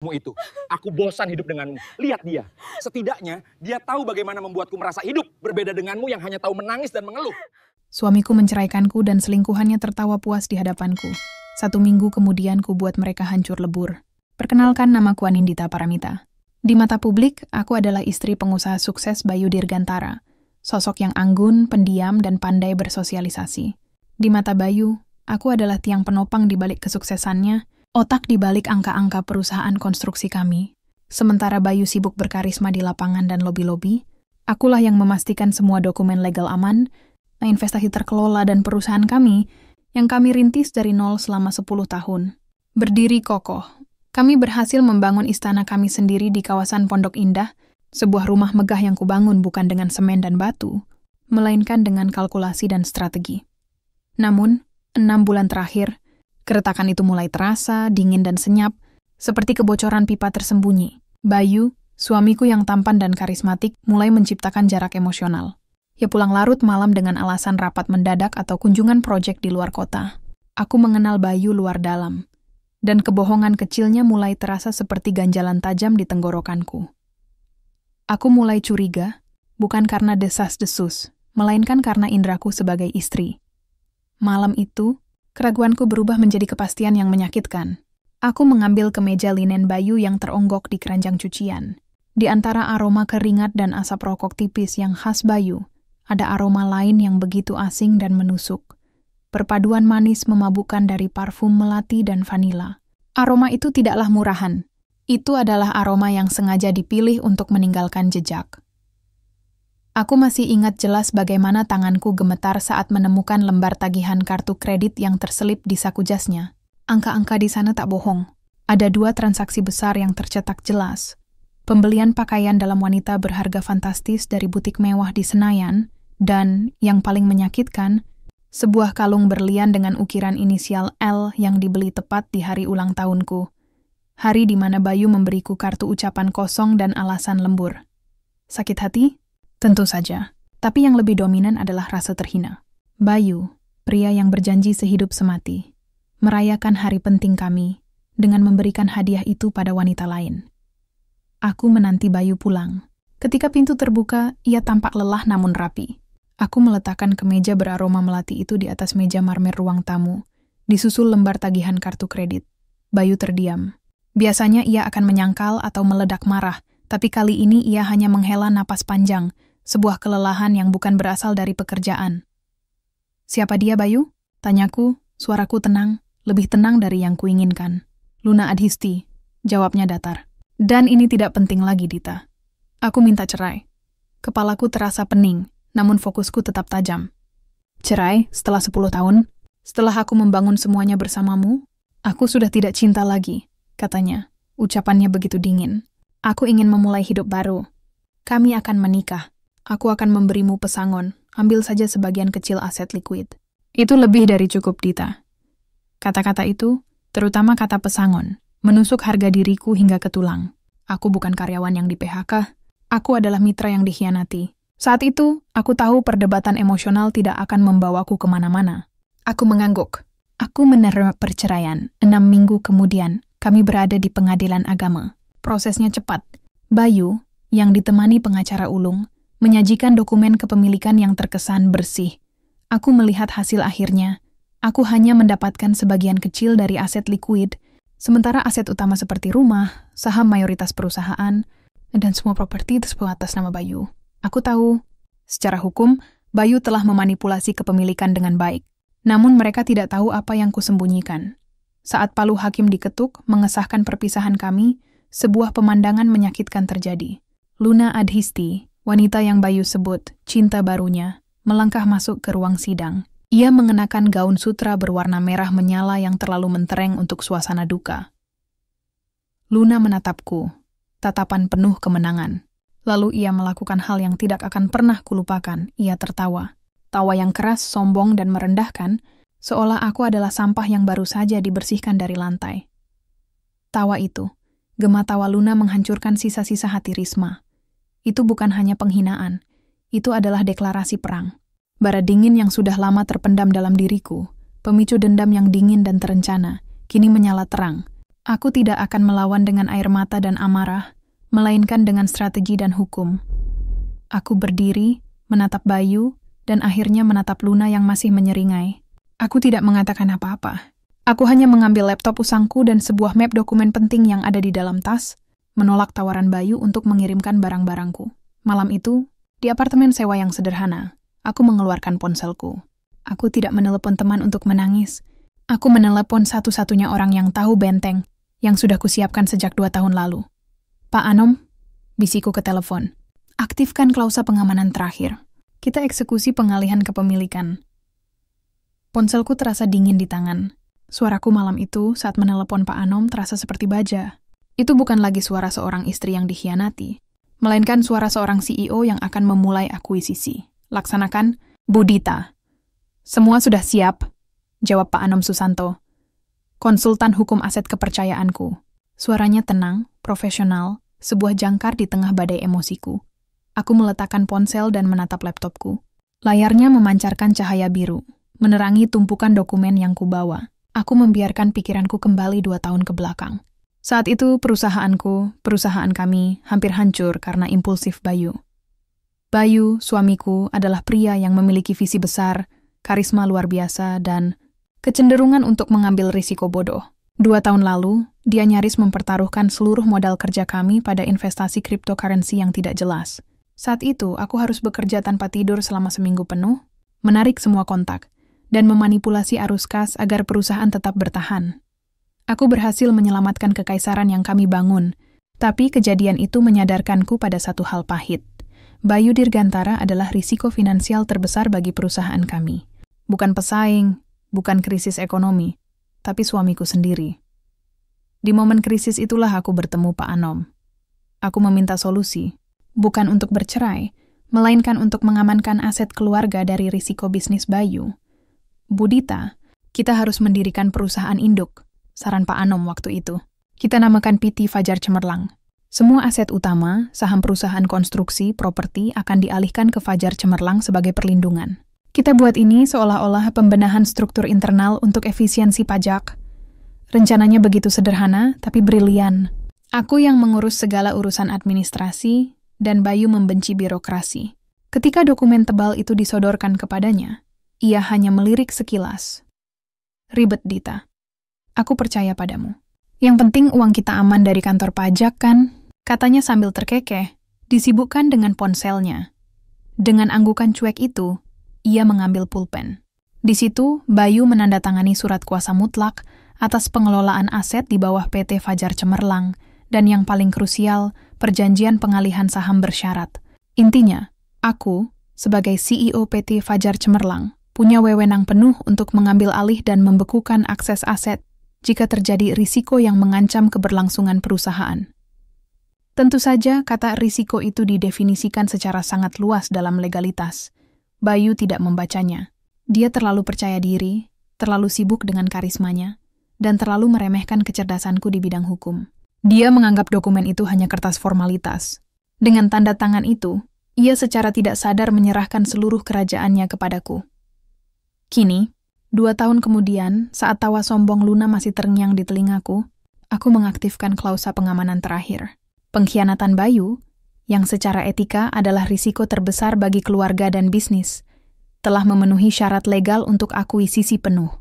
itu. Aku bosan hidup denganmu. Lihat dia. Setidaknya dia tahu bagaimana membuatku merasa hidup. Berbeda denganmu yang hanya tahu menangis dan mengeluh. Suamiku menceraikanku dan selingkuhannya tertawa puas di hadapanku. 1 minggu kemudian ku buat mereka hancur lebur. Perkenalkan, namaku Anindita Paramita. Di mata publik, aku adalah istri pengusaha sukses Bayu Dirgantara. Sosok yang anggun, pendiam, dan pandai bersosialisasi. Di mata Bayu, aku adalah tiang penopang di balik kesuksesannya, otak di balik angka-angka perusahaan konstruksi kami. Sementara Bayu sibuk berkarisma di lapangan dan lobi-lobi, akulah yang memastikan semua dokumen legal aman, investasi terkelola dan perusahaan kami, yang kami rintis dari nol selama 10 tahun. Berdiri kokoh, kami berhasil membangun istana kami sendiri di kawasan Pondok Indah, sebuah rumah megah yang kubangun bukan dengan semen dan batu, melainkan dengan kalkulasi dan strategi. Namun, 6 bulan terakhir, keretakan itu mulai terasa, dingin dan senyap, seperti kebocoran pipa tersembunyi. Bayu, suamiku yang tampan dan karismatik, mulai menciptakan jarak emosional. Ia pulang larut malam dengan alasan rapat mendadak atau kunjungan proyek di luar kota. Aku mengenal Bayu luar dalam, dan kebohongan kecilnya mulai terasa seperti ganjalan tajam di tenggorokanku. Aku mulai curiga, bukan karena desas-desus, melainkan karena indraku sebagai istri. Malam itu, keraguanku berubah menjadi kepastian yang menyakitkan. Aku mengambil kemeja linen Bayu yang teronggok di keranjang cucian. Di antara aroma keringat dan asap rokok tipis yang khas Bayu, ada aroma lain yang begitu asing dan menusuk. Perpaduan manis memabukkan dari parfum melati dan vanila. Aroma itu tidaklah murahan. Itu adalah aroma yang sengaja dipilih untuk meninggalkan jejak. Aku masih ingat jelas bagaimana tanganku gemetar saat menemukan lembar tagihan kartu kredit yang terselip di saku jasnya. Angka-angka di sana tak bohong. Ada 2 transaksi besar yang tercetak jelas. Pembelian pakaian dalam wanita berharga fantastis dari butik mewah di Senayan, dan, yang paling menyakitkan, sebuah kalung berlian dengan ukiran inisial L yang dibeli tepat di hari ulang tahunku. Hari di mana Bayu memberiku kartu ucapan kosong dan alasan lembur. Sakit hati? Tentu saja. Tapi yang lebih dominan adalah rasa terhina. Bayu, pria yang berjanji sehidup semati, merayakan hari penting kami dengan memberikan hadiah itu pada wanita lain. Aku menanti Bayu pulang. Ketika pintu terbuka, ia tampak lelah namun rapi. Aku meletakkan kemeja beraroma melati itu di atas meja marmer ruang tamu, disusul lembar tagihan kartu kredit. Bayu terdiam. Biasanya ia akan menyangkal atau meledak marah, tapi kali ini ia hanya menghela napas panjang, sebuah kelelahan yang bukan berasal dari pekerjaan. "Siapa dia, Bayu?" Tanyaku, suaraku tenang, lebih tenang dari yang kuinginkan. "Luna Adhisti," jawabnya datar. "Dan ini tidak penting lagi, Dita. Aku minta cerai." Kepalaku terasa pening, namun fokusku tetap tajam. "Cerai setelah 10 tahun? Setelah aku membangun semuanya bersamamu? Aku sudah tidak cinta lagi," katanya. Ucapannya begitu dingin. "Aku ingin memulai hidup baru. Kami akan menikah. Aku akan memberimu pesangon. Ambil saja sebagian kecil aset likuid." Itu lebih dari cukup, Dita. Kata-kata itu, terutama kata pesangon, menusuk harga diriku hingga ke tulang. Aku bukan karyawan yang di-PHK. Aku adalah mitra yang dikhianati. Saat itu, aku tahu perdebatan emosional tidak akan membawaku kemana-mana. Aku mengangguk. Aku menerima perceraian. 6 minggu kemudian, kami berada di pengadilan agama. Prosesnya cepat. Bayu, yang ditemani pengacara ulung, menyajikan dokumen kepemilikan yang terkesan bersih. Aku melihat hasil akhirnya. Aku hanya mendapatkan sebagian kecil dari aset likuid, sementara aset utama seperti rumah, saham mayoritas perusahaan, dan semua properti tersebut atas nama Bayu. Aku tahu, secara hukum, Bayu telah memanipulasi kepemilikan dengan baik. Namun mereka tidak tahu apa yang kusembunyikan. Saat palu hakim diketuk, mengesahkan perpisahan kami, sebuah pemandangan menyakitkan terjadi. Luna Adhisti, wanita yang Bayu sebut cinta barunya, melangkah masuk ke ruang sidang. Ia mengenakan gaun sutra berwarna merah menyala yang terlalu mentereng untuk suasana duka. Luna menatapku, tatapan penuh kemenangan. Lalu ia melakukan hal yang tidak akan pernah kulupakan. Ia tertawa. Tawa yang keras, sombong, dan merendahkan, seolah aku adalah sampah yang baru saja dibersihkan dari lantai. Tawa itu, gema tawa Luna menghancurkan sisa-sisa hati Risma. Itu bukan hanya penghinaan, itu adalah deklarasi perang. Bara dingin yang sudah lama terpendam dalam diriku, pemicu dendam yang dingin dan terencana, kini menyala terang. Aku tidak akan melawan dengan air mata dan amarah, melainkan dengan strategi dan hukum. Aku berdiri, menatap Bayu, dan akhirnya menatap Luna yang masih menyeringai. Aku tidak mengatakan apa-apa. Aku hanya mengambil laptop usangku dan sebuah map dokumen penting yang ada di dalam tas, menolak tawaran Bayu untuk mengirimkan barang-barangku. Malam itu, di apartemen sewa yang sederhana, aku mengeluarkan ponselku. Aku tidak menelepon teman untuk menangis. Aku menelepon satu-satunya orang yang tahu benteng, yang sudah kusiapkan sejak 2 tahun lalu. Pak Anom, bisiku ke telepon. Aktifkan klausa pengamanan terakhir. Kita eksekusi pengalihan kepemilikan. Ponselku terasa dingin di tangan. Suaraku malam itu saat menelepon Pak Anom terasa seperti baja. Itu bukan lagi suara seorang istri yang dikhianati, melainkan suara seorang CEO yang akan memulai akuisisi. Laksanakan, Bu Dita. Semua sudah siap, jawab Pak Anom Susanto, konsultan hukum aset kepercayaanku. Suaranya tenang, profesional, sebuah jangkar di tengah badai emosiku. Aku meletakkan ponsel dan menatap laptopku. Layarnya memancarkan cahaya biru, menerangi tumpukan dokumen yang kubawa. Aku membiarkan pikiranku kembali 2 tahun ke belakang. Saat itu perusahaan kami, hampir hancur karena impulsif Bayu. Bayu, suamiku, adalah pria yang memiliki visi besar, karisma luar biasa, dan kecenderungan untuk mengambil risiko bodoh. 2 tahun lalu, dia nyaris mempertaruhkan seluruh modal kerja kami pada investasi cryptocurrency yang tidak jelas. Saat itu, aku harus bekerja tanpa tidur selama seminggu penuh, menarik semua kontak, dan memanipulasi arus kas agar perusahaan tetap bertahan. Aku berhasil menyelamatkan kekaisaran yang kami bangun, tapi kejadian itu menyadarkanku pada satu hal pahit. Bayu Dirgantara adalah risiko finansial terbesar bagi perusahaan kami. Bukan pesaing, bukan krisis ekonomi, tapi suamiku sendiri. Di momen krisis itulah aku bertemu Pak Anom. Aku meminta solusi, bukan untuk bercerai, melainkan untuk mengamankan aset keluarga dari risiko bisnis Bayu. Bu Dita, kita harus mendirikan perusahaan induk, saran Pak Anom waktu itu. Kita namakan PT Fajar Cemerlang. Semua aset utama, saham perusahaan konstruksi, properti akan dialihkan ke Fajar Cemerlang sebagai perlindungan. Kita buat ini seolah-olah pembenahan struktur internal untuk efisiensi pajak. Rencananya begitu sederhana, tapi brilian. Aku yang mengurus segala urusan administrasi, dan Bayu membenci birokrasi. Ketika dokumen tebal itu disodorkan kepadanya, ia hanya melirik sekilas. Ribet, Dita. Aku percaya padamu. Yang penting uang kita aman dari kantor pajak kan? Katanya sambil terkekeh, disibukkan dengan ponselnya. Dengan anggukan cuek itu, ia mengambil pulpen. Di situ, Bayu menandatangani surat kuasa mutlak atas pengelolaan aset di bawah PT Fajar Cemerlang, dan yang paling krusial, perjanjian pengalihan saham bersyarat. Intinya, aku, sebagai CEO PT Fajar Cemerlang, punya wewenang penuh untuk mengambil alih dan membekukan akses aset jika terjadi risiko yang mengancam keberlangsungan perusahaan. Tentu saja, kata risiko itu didefinisikan secara sangat luas dalam legalitas. Bayu tidak membacanya. Dia terlalu percaya diri, terlalu sibuk dengan karismanya, dan terlalu meremehkan kecerdasanku di bidang hukum. Dia menganggap dokumen itu hanya kertas formalitas. Dengan tanda tangan itu, ia secara tidak sadar menyerahkan seluruh kerajaannya kepadaku. Kini, 2 tahun kemudian, saat tawa sombong Luna masih terngiang di telingaku, aku mengaktifkan klausa pengamanan terakhir. Pengkhianatan Bayu, yang secara etika adalah risiko terbesar bagi keluarga dan bisnis, telah memenuhi syarat legal untuk akuisisi penuh.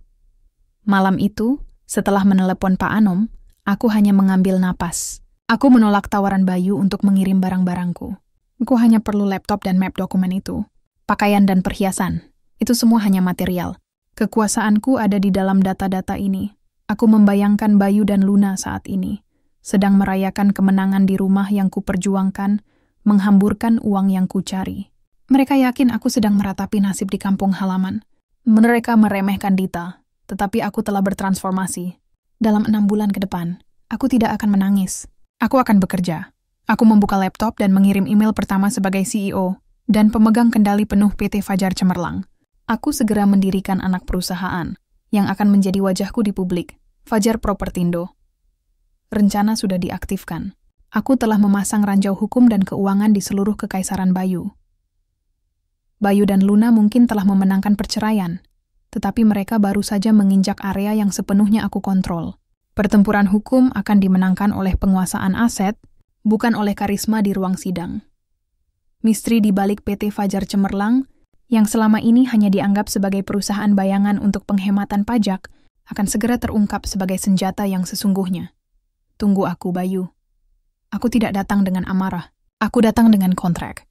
Malam itu, setelah menelepon Pak Anom, aku hanya mengambil napas. Aku menolak tawaran Bayu untuk mengirim barang-barangku. Aku hanya perlu laptop dan map dokumen itu. Pakaian dan perhiasan. Itu semua hanya material. Kekuasaanku ada di dalam data-data ini. Aku membayangkan Bayu dan Luna saat ini, sedang merayakan kemenangan di rumah yang kuperjuangkan, menghamburkan uang yang kucari. Mereka yakin aku sedang meratapi nasib di kampung halaman. Mereka meremehkan Dita, tetapi aku telah bertransformasi. Dalam 6 bulan ke depan, aku tidak akan menangis. Aku akan bekerja. Aku membuka laptop dan mengirim email pertama sebagai CEO dan pemegang kendali penuh PT Fajar Cemerlang. Aku segera mendirikan anak perusahaan yang akan menjadi wajahku di publik, Fajar Propertindo. Rencana sudah diaktifkan. Aku telah memasang ranjau hukum dan keuangan di seluruh kekaisaran Bayu. Bayu dan Luna mungkin telah memenangkan perceraian, tetapi mereka baru saja menginjak area yang sepenuhnya aku kontrol. Pertempuran hukum akan dimenangkan oleh penguasaan aset, bukan oleh karisma di ruang sidang. Misteri di balik PT Fajar Cemerlang, yang selama ini hanya dianggap sebagai perusahaan bayangan untuk penghematan pajak, akan segera terungkap sebagai senjata yang sesungguhnya. Tunggu aku, Bayu. Aku tidak datang dengan amarah. Aku datang dengan kontrak.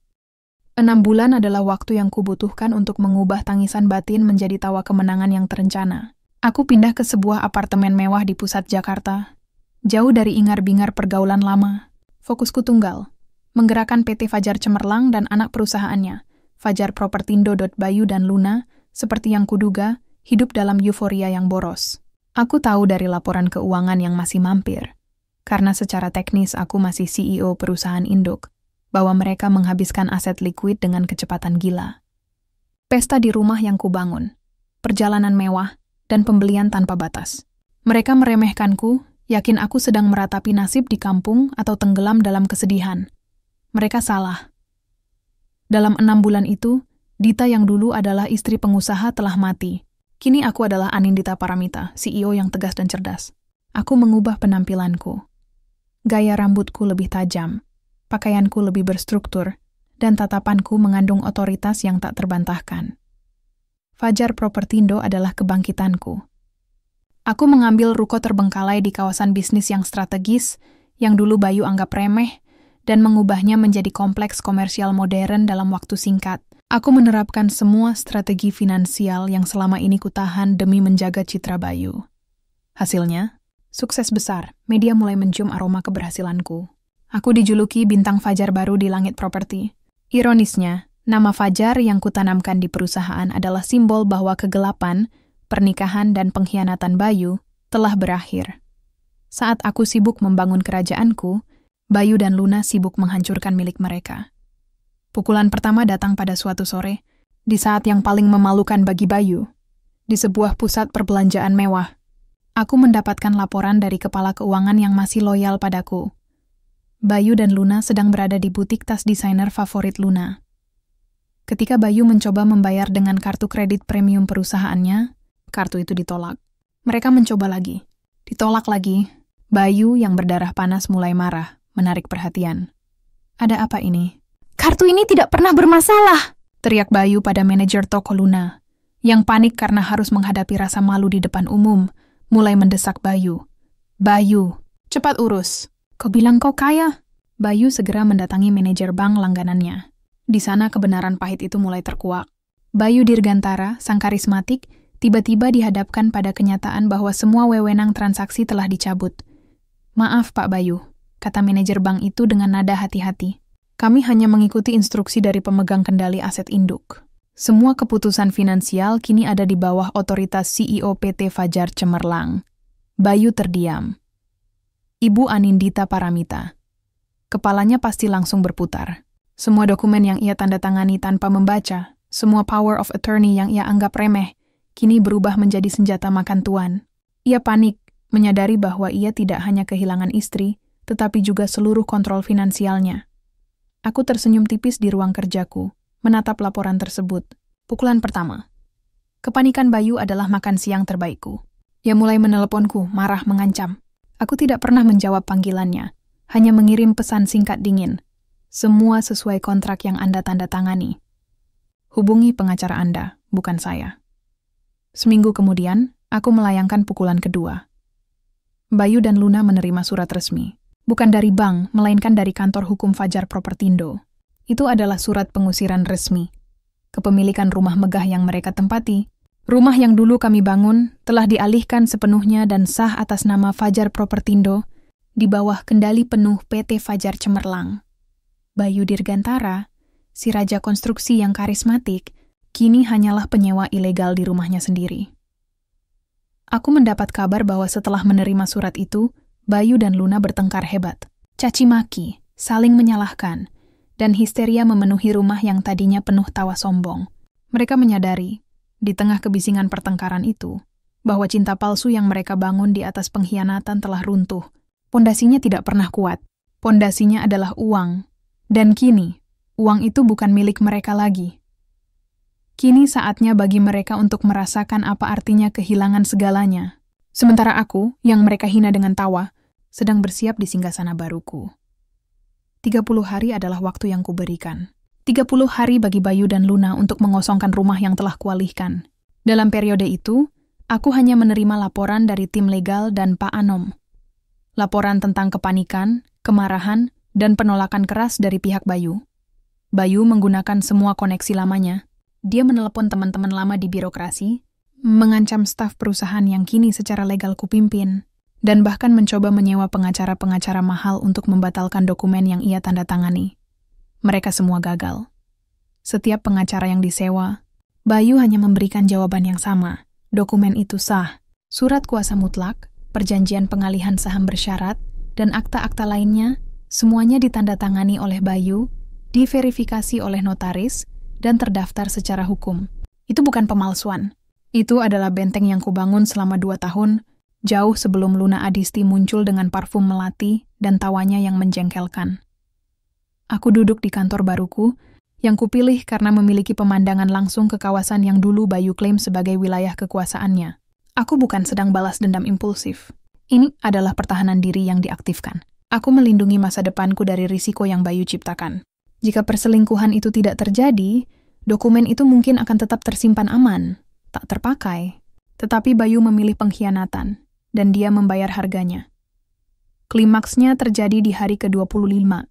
6 bulan adalah waktu yang kubutuhkan untuk mengubah tangisan batin menjadi tawa kemenangan yang terencana. Aku pindah ke sebuah apartemen mewah di pusat Jakarta, jauh dari ingar-bingar pergaulan lama. Fokusku tunggal, menggerakkan PT Fajar Cemerlang dan anak perusahaannya, Fajar Propertindo. Bayu dan Luna, seperti yang kuduga, hidup dalam euforia yang boros. Aku tahu dari laporan keuangan yang masih mampir, karena secara teknis aku masih CEO perusahaan induk, bahwa mereka menghabiskan aset likuid dengan kecepatan gila. Pesta di rumah yang kubangun, perjalanan mewah, dan pembelian tanpa batas. Mereka meremehkanku, yakin aku sedang meratapi nasib di kampung atau tenggelam dalam kesedihan. Mereka salah. Dalam 6 bulan itu, Dita yang dulu adalah istri pengusaha telah mati. Kini aku adalah Anindita Paramita, CEO yang tegas dan cerdas. Aku mengubah penampilanku. Gaya rambutku lebih tajam, pakaianku lebih berstruktur, dan tatapanku mengandung otoritas yang tak terbantahkan. Fajar Propertindo adalah kebangkitanku. Aku mengambil ruko terbengkalai di kawasan bisnis yang strategis, yang dulu Bayu anggap remeh, dan mengubahnya menjadi kompleks komersial modern dalam waktu singkat. Aku menerapkan semua strategi finansial yang selama ini kutahan demi menjaga citra Bayu. Hasilnya, sukses besar. Media mulai mencium aroma keberhasilanku. Aku dijuluki bintang fajar baru di langit properti. Ironisnya, nama Fajar yang kutanamkan di perusahaan adalah simbol bahwa kegelapan, pernikahan, dan pengkhianatan Bayu telah berakhir. Saat aku sibuk membangun kerajaanku, Bayu dan Luna sibuk menghancurkan milik mereka. Pukulan pertama datang pada suatu sore, di saat yang paling memalukan bagi Bayu. Di sebuah pusat perbelanjaan mewah, aku mendapatkan laporan dari kepala keuangan yang masih loyal padaku. Bayu dan Luna sedang berada di butik tas desainer favorit Luna. Ketika Bayu mencoba membayar dengan kartu kredit premium perusahaannya, kartu itu ditolak. Mereka mencoba lagi. Ditolak lagi. Bayu yang berdarah panas mulai marah, menarik perhatian. Ada apa ini? Kartu ini tidak pernah bermasalah, teriak Bayu pada manajer toko Luna, yang panik karena harus menghadapi rasa malu di depan umum, mulai mendesak Bayu. Bayu, cepat urus. Kau bilang kau kaya? Bayu segera mendatangi manajer bank langganannya. Di sana kebenaran pahit itu mulai terkuak. Bayu Dirgantara, sang karismatik, tiba-tiba dihadapkan pada kenyataan bahwa semua wewenang transaksi telah dicabut. Maaf Pak Bayu, kata manajer bank itu dengan nada hati-hati. Kami hanya mengikuti instruksi dari pemegang kendali aset induk. Semua keputusan finansial kini ada di bawah otoritas CEO PT Fajar Cemerlang. Bayu terdiam. Ibu Anindita Paramita. Kepalanya pasti langsung berputar. Semua dokumen yang ia tanda tangani tanpa membaca, semua power of attorney yang ia anggap remeh, kini berubah menjadi senjata makan tuan. Ia panik, menyadari bahwa ia tidak hanya kehilangan istri, tetapi juga seluruh kontrol finansialnya. Aku tersenyum tipis di ruang kerjaku, menatap laporan tersebut. Pukulan pertama. Kepanikan Bayu adalah makan siang terbaikku. Ia mulai meneleponku, marah mengancam. Aku tidak pernah menjawab panggilannya, hanya mengirim pesan singkat dingin. Semua sesuai kontrak yang Anda tanda tangani. Hubungi pengacara Anda, bukan saya. Seminggu kemudian, aku melayangkan pukulan kedua. Bayu dan Luna menerima surat resmi. Bukan dari bank, melainkan dari kantor hukum Fajar Propertindo. Itu adalah surat pengusiran resmi. Kepemilikan rumah megah yang mereka tempati, rumah yang dulu kami bangun, telah dialihkan sepenuhnya dan sah atas nama Fajar Propertindo di bawah kendali penuh PT Fajar Cemerlang. Bayu Dirgantara, si raja konstruksi yang karismatik, kini hanyalah penyewa ilegal di rumahnya sendiri. Aku mendapat kabar bahwa setelah menerima surat itu, Bayu dan Luna bertengkar hebat. Caci maki, saling menyalahkan, dan histeria memenuhi rumah yang tadinya penuh tawa sombong. Mereka menyadari, di tengah kebisingan pertengkaran itu, bahwa cinta palsu yang mereka bangun di atas pengkhianatan telah runtuh. Pondasinya tidak pernah kuat. Pondasinya adalah uang. Dan kini, uang itu bukan milik mereka lagi. Kini saatnya bagi mereka untuk merasakan apa artinya kehilangan segalanya. Sementara aku, yang mereka hina dengan tawa, sedang bersiap di singgasana baruku. 30 hari adalah waktu yang kuberikan. 30 hari bagi Bayu dan Luna untuk mengosongkan rumah yang telah kualihkan. Dalam periode itu, aku hanya menerima laporan dari tim legal dan Pak Anom. Laporan tentang kepanikan, kemarahan, dan penolakan keras dari pihak Bayu. Bayu menggunakan semua koneksi lamanya. Dia menelepon teman-teman lama di birokrasi, mengancam staf perusahaan yang kini secara legal kupimpin, dan bahkan mencoba menyewa pengacara-pengacara mahal untuk membatalkan dokumen yang ia tanda tangani. Mereka semua gagal. Setiap pengacara yang disewa, Bayu hanya memberikan jawaban yang sama. Dokumen itu sah, surat kuasa mutlak, perjanjian pengalihan saham bersyarat, dan akta-akta lainnya, semuanya ditandatangani oleh Bayu, diverifikasi oleh notaris, dan terdaftar secara hukum. Itu bukan pemalsuan. Itu adalah benteng yang kubangun selama 2 tahun, jauh sebelum Luna Adisti muncul dengan parfum melati dan tawanya yang menjengkelkan. Aku duduk di kantor baruku, yang kupilih karena memiliki pemandangan langsung ke kawasan yang dulu Bayu klaim sebagai wilayah kekuasaannya. Aku bukan sedang balas dendam impulsif. Ini adalah pertahanan diri yang diaktifkan. Aku melindungi masa depanku dari risiko yang Bayu ciptakan. Jika perselingkuhan itu tidak terjadi, dokumen itu mungkin akan tetap tersimpan aman, tak terpakai. Tetapi Bayu memilih pengkhianatan, dan dia membayar harganya. Klimaksnya terjadi di hari ke-25.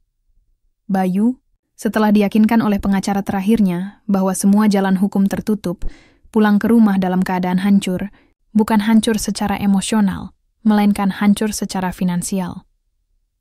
Bayu, setelah diyakinkan oleh pengacara terakhirnya bahwa semua jalan hukum tertutup, pulang ke rumah dalam keadaan hancur, bukan hancur secara emosional, melainkan hancur secara finansial.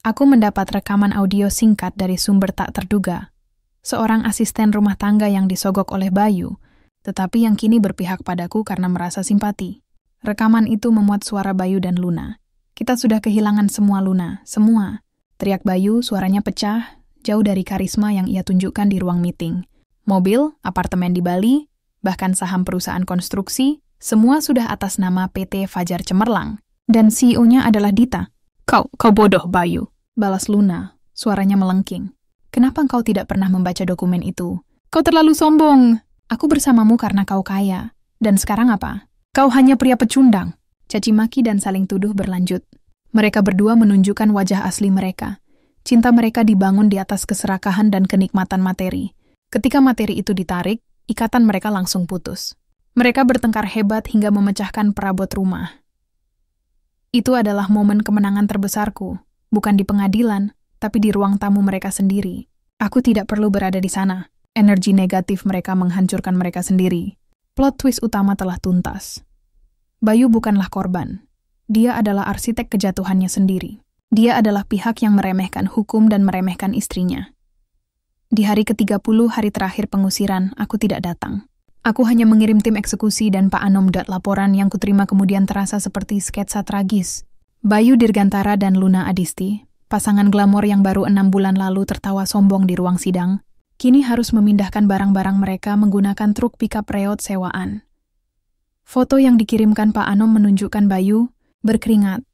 Aku mendapat rekaman audio singkat dari sumber tak terduga, seorang asisten rumah tangga yang disogok oleh Bayu, tetapi yang kini berpihak padaku karena merasa simpati. Rekaman itu memuat suara Bayu dan Luna. Kita sudah kehilangan semua, Luna, semua. Teriak Bayu, suaranya pecah, jauh dari karisma yang ia tunjukkan di ruang meeting. Mobil, apartemen di Bali, bahkan saham perusahaan konstruksi, semua sudah atas nama PT Fajar Cemerlang. Dan CEO-nya adalah Dita. Kau bodoh, Bayu, balas Luna, suaranya melengking. Kenapa engkau tidak pernah membaca dokumen itu? Kau terlalu sombong. Aku bersamamu karena kau kaya. Dan sekarang apa? Kau hanya pria pecundang. Caci maki dan saling tuduh berlanjut. Mereka berdua menunjukkan wajah asli mereka. Cinta mereka dibangun di atas keserakahan dan kenikmatan materi. Ketika materi itu ditarik, ikatan mereka langsung putus. Mereka bertengkar hebat hingga memecahkan perabot rumah. Itu adalah momen kemenangan terbesarku, bukan di pengadilan, tapi di ruang tamu mereka sendiri. Aku tidak perlu berada di sana. Energi negatif mereka menghancurkan mereka sendiri. Plot twist utama telah tuntas. Bayu bukanlah korban. Dia adalah arsitek kejatuhannya sendiri. Dia adalah pihak yang meremehkan hukum dan meremehkan istrinya. Di hari ke-30 hari terakhir pengusiran, aku tidak datang. Aku hanya mengirim tim eksekusi dan Pak Anom laporan yang kuterima kemudian terasa seperti sketsa tragis. Bayu Dirgantara dan Luna Adisti, pasangan glamor yang baru 6 bulan lalu tertawa sombong di ruang sidang, kini harus memindahkan barang-barang mereka menggunakan truk pickup reot sewaan. Foto yang dikirimkan Pak Anom menunjukkan Bayu berkeringat,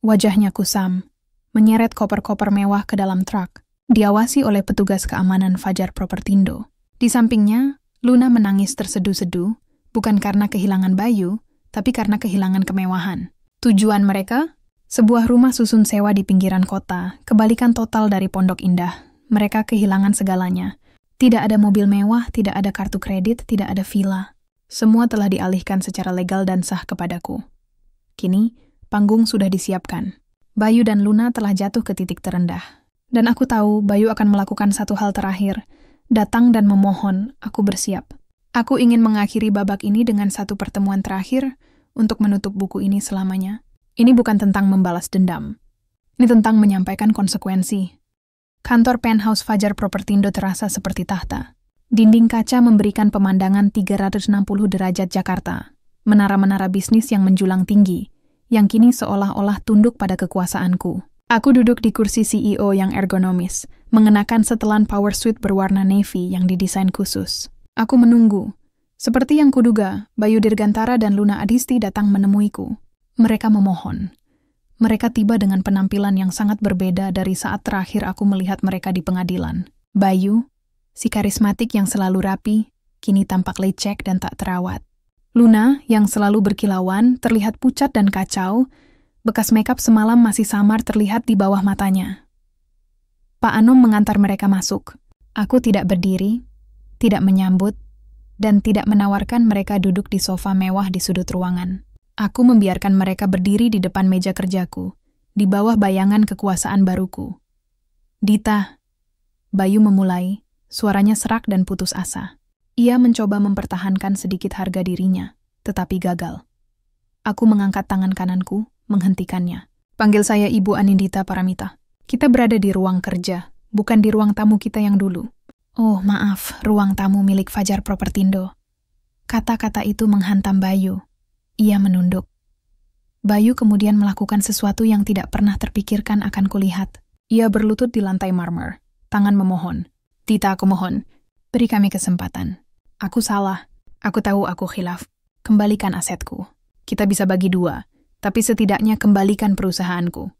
wajahnya kusam, menyeret koper-koper mewah ke dalam truk, diawasi oleh petugas keamanan Fajar Propertindo. Di sampingnya, Luna menangis terseduh-seduh, bukan karena kehilangan Bayu, tapi karena kehilangan kemewahan. Tujuan mereka? Sebuah rumah susun sewa di pinggiran kota, kebalikan total dari Pondok Indah. Mereka kehilangan segalanya. Tidak ada mobil mewah, tidak ada kartu kredit, tidak ada villa. Semua telah dialihkan secara legal dan sah kepadaku. Kini, panggung sudah disiapkan. Bayu dan Luna telah jatuh ke titik terendah. Dan aku tahu Bayu akan melakukan satu hal terakhir. Datang dan memohon, aku bersiap. Aku ingin mengakhiri babak ini dengan satu pertemuan terakhir untuk menutup buku ini selamanya. Ini bukan tentang membalas dendam. Ini tentang menyampaikan konsekuensi. Kantor penthouse Fajar Propertindo terasa seperti tahta. Dinding kaca memberikan pemandangan 360 derajat Jakarta. Menara-menara bisnis yang menjulang tinggi, yang kini seolah-olah tunduk pada kekuasaanku. Aku duduk di kursi CEO yang ergonomis, mengenakan setelan power suit berwarna navy yang didesain khusus. Aku menunggu. Seperti yang kuduga, Bayu Dirgantara dan Luna Adisti datang menemuiku. Mereka memohon. Mereka tiba dengan penampilan yang sangat berbeda dari saat terakhir aku melihat mereka di pengadilan. Bayu, si karismatik yang selalu rapi, kini tampak lecek dan tak terawat. Luna, yang selalu berkilauan, terlihat pucat dan kacau. Bekas makeup semalam masih samar terlihat di bawah matanya. Pak Anom mengantar mereka masuk. Aku tidak berdiri, tidak menyambut, dan tidak menawarkan mereka duduk di sofa mewah di sudut ruangan. Aku membiarkan mereka berdiri di depan meja kerjaku, di bawah bayangan kekuasaan baruku. Dita, Bayu memulai, suaranya serak dan putus asa. Ia mencoba mempertahankan sedikit harga dirinya, tetapi gagal. Aku mengangkat tangan kananku, menghentikannya. Panggil saya Ibu Anindita Paramita. Kita berada di ruang kerja, bukan di ruang tamu kita yang dulu. Oh, maaf, ruang tamu milik Fajar Propertindo. Kata-kata itu menghantam Bayu. Ia menunduk. Bayu kemudian melakukan sesuatu yang tidak pernah terpikirkan akan kulihat. Ia berlutut di lantai marmer, tangan memohon. Dita, aku mohon, beri kami kesempatan. Aku salah. Aku tahu aku khilaf. Kembalikan asetku. Kita bisa bagi 2, tapi setidaknya kembalikan perusahaanku.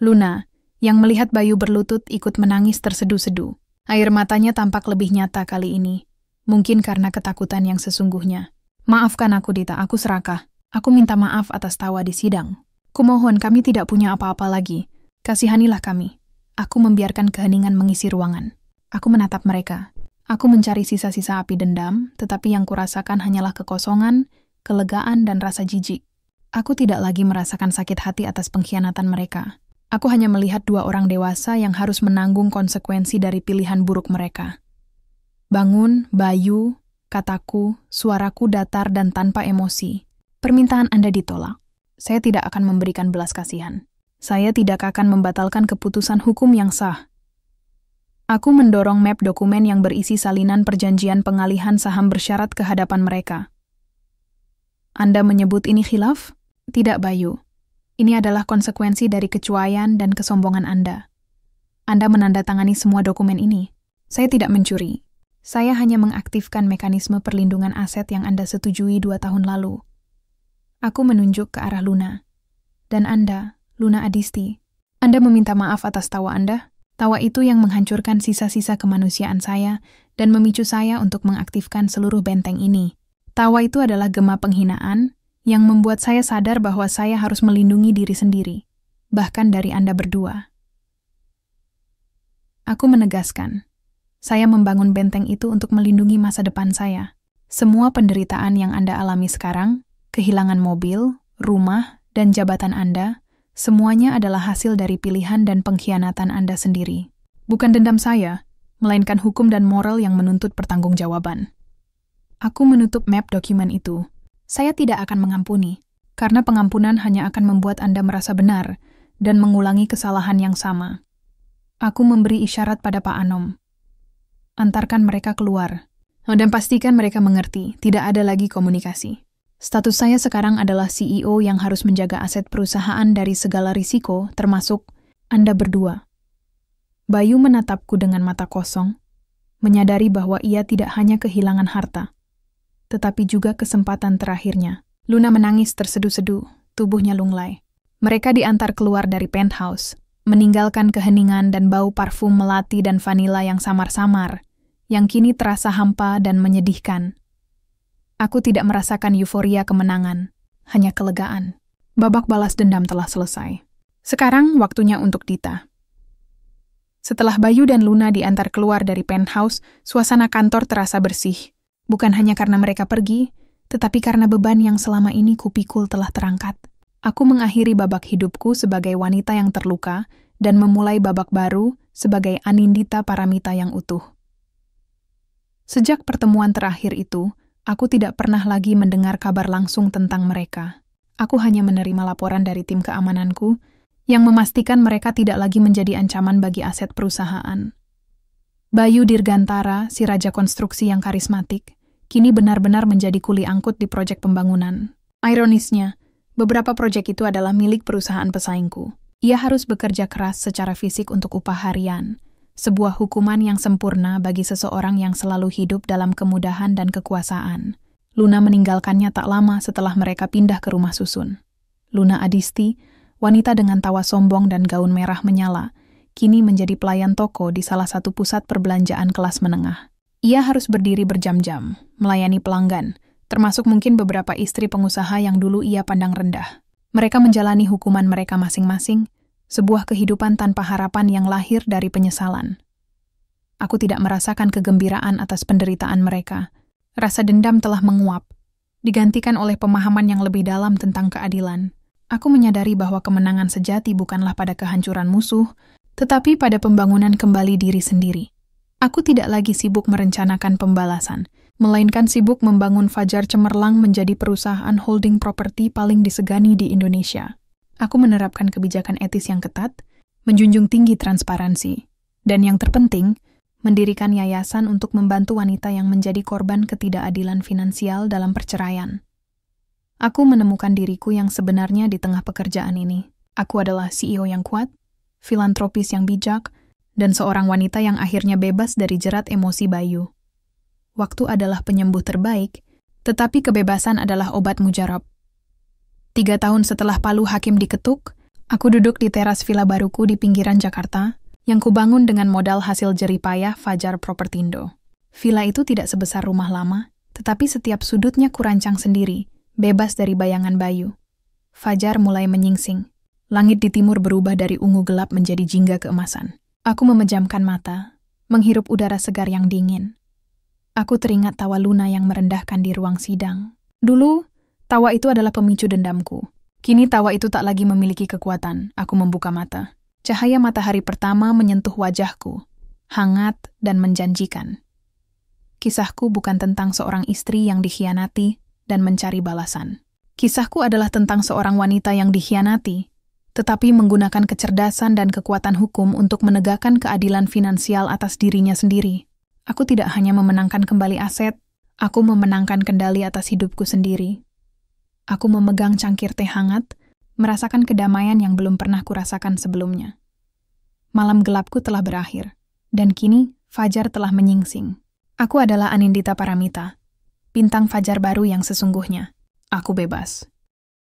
Luna, yang melihat Bayu berlutut, ikut menangis tersedu-sedu. Air matanya tampak lebih nyata kali ini. Mungkin karena ketakutan yang sesungguhnya. Maafkan aku, Dita, aku serakah. Aku minta maaf atas tawa di sidang. Kumohon, kami tidak punya apa-apa lagi. Kasihanilah kami. Aku membiarkan keheningan mengisi ruangan. Aku menatap mereka. Aku mencari sisa-sisa api dendam, tetapi yang kurasakan hanyalah kekosongan, kelegaan, dan rasa jijik. Aku tidak lagi merasakan sakit hati atas pengkhianatan mereka. Aku hanya melihat 2 orang dewasa yang harus menanggung konsekuensi dari pilihan buruk mereka. Bangun, Bayu, kataku, suaraku datar dan tanpa emosi. Permintaan Anda ditolak. Saya tidak akan memberikan belas kasihan. Saya tidak akan membatalkan keputusan hukum yang sah. Aku mendorong map dokumen yang berisi salinan perjanjian pengalihan saham bersyarat ke hadapan mereka. Anda menyebut ini khilaf? Tidak, Bayu. Ini adalah konsekuensi dari kecuaian dan kesombongan Anda. Anda menandatangani semua dokumen ini. Saya tidak mencuri. Saya hanya mengaktifkan mekanisme perlindungan aset yang Anda setujui 2 tahun lalu. Aku menunjuk ke arah Luna. Dan Anda, Luna Adisti, Anda meminta maaf atas tawa Anda? Tawa itu yang menghancurkan sisa-sisa kemanusiaan saya dan memicu saya untuk mengaktifkan seluruh benteng ini. Tawa itu adalah gema penghinaan yang membuat saya sadar bahwa saya harus melindungi diri sendiri, bahkan dari Anda berdua. Aku menegaskan, saya membangun benteng itu untuk melindungi masa depan saya. Semua penderitaan yang Anda alami sekarang, kehilangan mobil, rumah, dan jabatan Anda, semuanya adalah hasil dari pilihan dan pengkhianatan Anda sendiri. Bukan dendam saya, melainkan hukum dan moral yang menuntut pertanggungjawaban. Aku menutup map dokumen itu. Saya tidak akan mengampuni, karena pengampunan hanya akan membuat Anda merasa benar dan mengulangi kesalahan yang sama. Aku memberi isyarat pada Pak Anom. Antarkan mereka keluar, dan pastikan mereka mengerti, tidak ada lagi komunikasi. Status saya sekarang adalah CEO yang harus menjaga aset perusahaan dari segala risiko, termasuk Anda berdua. Bayu menatapku dengan mata kosong, menyadari bahwa ia tidak hanya kehilangan harta, tetapi juga kesempatan terakhirnya. Luna menangis tersedu-sedu, tubuhnya lunglai. Mereka diantar keluar dari penthouse, meninggalkan keheningan dan bau parfum melati dan vanila yang samar-samar, yang kini terasa hampa dan menyedihkan. Aku tidak merasakan euforia kemenangan, hanya kelegaan. Babak balas dendam telah selesai. Sekarang waktunya untuk Dita. Setelah Bayu dan Luna diantar keluar dari penthouse, suasana kantor terasa bersih. Bukan hanya karena mereka pergi, tetapi karena beban yang selama ini kupikul telah terangkat. Aku mengakhiri babak hidupku sebagai wanita yang terluka dan memulai babak baru sebagai Anindita Paramita yang utuh. Sejak pertemuan terakhir itu, aku tidak pernah lagi mendengar kabar langsung tentang mereka. Aku hanya menerima laporan dari tim keamananku yang memastikan mereka tidak lagi menjadi ancaman bagi aset perusahaan. Bayu Dirgantara, si raja konstruksi yang karismatik, kini benar-benar menjadi kuli angkut di proyek pembangunan. Ironisnya, beberapa proyek itu adalah milik perusahaan pesaingku. Ia harus bekerja keras secara fisik untuk upah harian, sebuah hukuman yang sempurna bagi seseorang yang selalu hidup dalam kemudahan dan kekuasaan. Luna meninggalkannya tak lama setelah mereka pindah ke rumah susun. Luna Adisti, wanita dengan tawa sombong dan gaun merah menyala, kini menjadi pelayan toko di salah satu pusat perbelanjaan kelas menengah. Ia harus berdiri berjam-jam, melayani pelanggan, termasuk mungkin beberapa istri pengusaha yang dulu ia pandang rendah. Mereka menjalani hukuman mereka masing-masing, sebuah kehidupan tanpa harapan yang lahir dari penyesalan. Aku tidak merasakan kegembiraan atas penderitaan mereka. Rasa dendam telah menguap, digantikan oleh pemahaman yang lebih dalam tentang keadilan. Aku menyadari bahwa kemenangan sejati bukanlah pada kehancuran musuh, tetapi pada pembangunan kembali diri sendiri. Aku tidak lagi sibuk merencanakan pembalasan, melainkan sibuk membangun Fajar Cemerlang menjadi perusahaan holding properti paling disegani di Indonesia. Aku menerapkan kebijakan etis yang ketat, menjunjung tinggi transparansi, dan yang terpenting, mendirikan yayasan untuk membantu wanita yang menjadi korban ketidakadilan finansial dalam perceraian. Aku menemukan diriku yang sebenarnya di tengah pekerjaan ini. Aku adalah CEO yang kuat, filantropis yang bijak, dan seorang wanita yang akhirnya bebas dari jerat emosi Bayu. Waktu adalah penyembuh terbaik, tetapi kebebasan adalah obat mujarab. 3 tahun setelah palu hakim diketuk, aku duduk di teras villa baruku di pinggiran Jakarta, yang kubangun dengan modal hasil jeripayah Fajar Propertindo. Villa itu tidak sebesar rumah lama, tetapi setiap sudutnya kurancang sendiri, bebas dari bayangan Bayu. Fajar mulai menyingsing. Langit di timur berubah dari ungu gelap menjadi jingga keemasan. Aku memejamkan mata, menghirup udara segar yang dingin. Aku teringat tawa Luna yang merendahkan di ruang sidang. Dulu, tawa itu adalah pemicu dendamku. Kini tawa itu tak lagi memiliki kekuatan. Aku membuka mata. Cahaya matahari pertama menyentuh wajahku, hangat dan menjanjikan. Kisahku bukan tentang seorang istri yang dikhianati dan mencari balasan. Kisahku adalah tentang seorang wanita yang dikhianati, tetapi menggunakan kecerdasan dan kekuatan hukum untuk menegakkan keadilan finansial atas dirinya sendiri. Aku tidak hanya memenangkan kembali aset, aku memenangkan kendali atas hidupku sendiri. Aku memegang cangkir teh hangat, merasakan kedamaian yang belum pernah kurasakan sebelumnya. Malam gelapku telah berakhir, dan kini Fajar telah menyingsing. Aku adalah Anindita Paramita, bintang fajar baru yang sesungguhnya. Aku bebas.